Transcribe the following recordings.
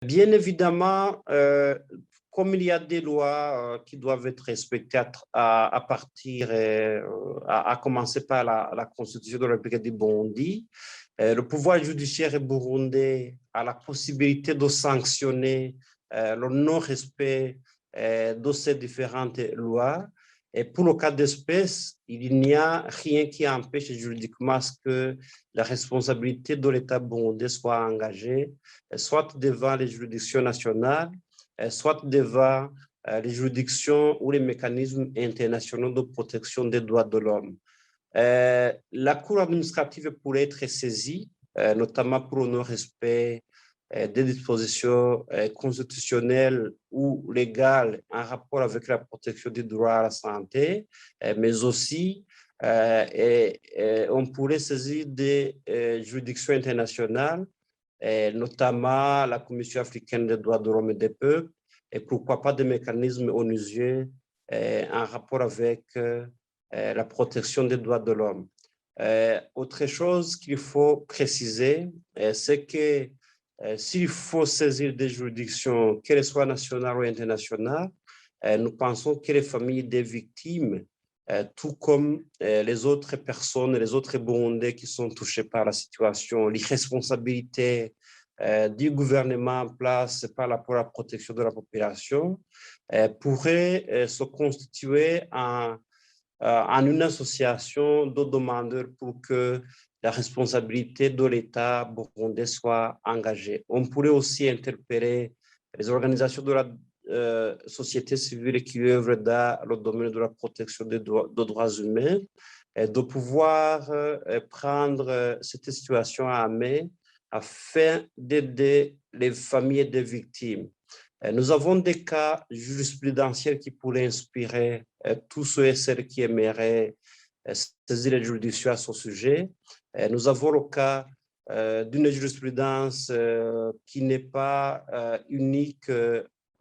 Bien évidemment, comme il y a des lois qui doivent être respectées à partir, à commencer par la Constitution de la République du Burundi, le pouvoir judiciaire burundais a la possibilité de sanctionner le non-respect de ces différentes lois. Et pour le cas d'espèce, il n'y a rien qui empêche juridiquement que la responsabilité de l'État burundais soit engagée, soit devant les juridictions nationales, soit devant les juridictions ou les mécanismes internationaux de protection des droits de l'homme. La Cour administrative pourrait être saisie, notamment pour le non-respect des dispositions constitutionnelles ou légales en rapport avec la protection des droits à la santé, mais aussi on pourrait saisir des juridictions internationales, notamment la Commission africaine des droits de l'homme et des peuples, et pourquoi pas des mécanismes onusiens en rapport avec la protection des droits de l'homme. Autre chose qu'il faut préciser, c'est que s'il faut saisir des juridictions, qu'elles soient nationales ou internationales, nous pensons que les familles des victimes, tout comme les autres personnes, les autres Burundais qui sont touchés par la situation, l'irresponsabilité du gouvernement en place par rapport à la protection de la population, pourraient se constituer en une association de demandeurs pour que la responsabilité de l'État burundais soit engagée. On pourrait aussi interpeller les organisations de la société civile qui œuvrent dans le domaine de la protection des droits humains, et de pouvoir prendre cette situation à main afin d'aider les familles des victimes. Nous avons des cas jurisprudentiels qui pourraient inspirer tous ceux et celles qui aimeraient saisir les juridictions à ce sujet. Nous avons le cas d'une jurisprudence qui n'est pas unique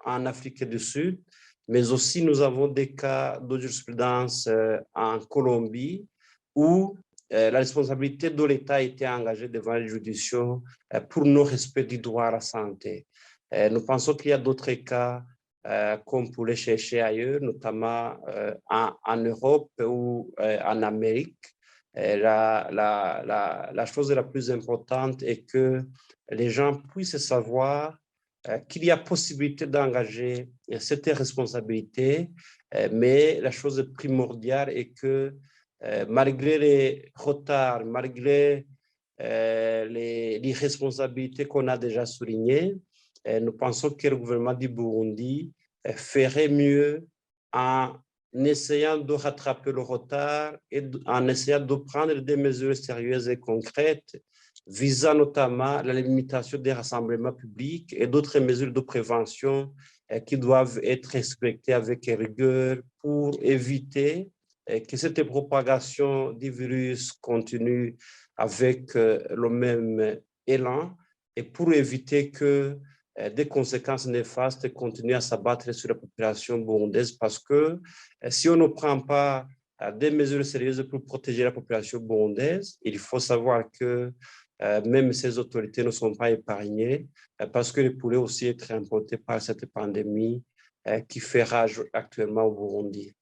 en Afrique du Sud, mais aussi nous avons des cas de jurisprudence en Colombie où la responsabilité de l'État a été engagée devant les juridictions pour non-respect du droit à la santé. Nous pensons qu'il y a d'autres cas qu'on pourrait chercher ailleurs, notamment en Europe ou en Amérique. La chose la plus importante est que les gens puissent savoir qu'il y a possibilité d'engager cette responsabilité, mais la chose primordiale est que malgré les retards, malgré l'irresponsabilité qu'on a déjà soulignées, nous pensons que le gouvernement du Burundi ferait mieux en essayant de rattraper le retard et en essayant de prendre des mesures sérieuses et concrètes visant notamment la limitation des rassemblements publics et d'autres mesures de prévention qui doivent être respectées avec rigueur pour éviter que cette propagation du virus continue avec le même élan et pour éviter que des conséquences néfastes continuent à s'abattre sur la population burundaise parce que si on ne prend pas des mesures sérieuses pour protéger la population burundaise, il faut savoir que même ces autorités ne sont pas épargnées parce qu'elles pourraient aussi être impactées par cette pandémie qui fait rage actuellement au Burundi.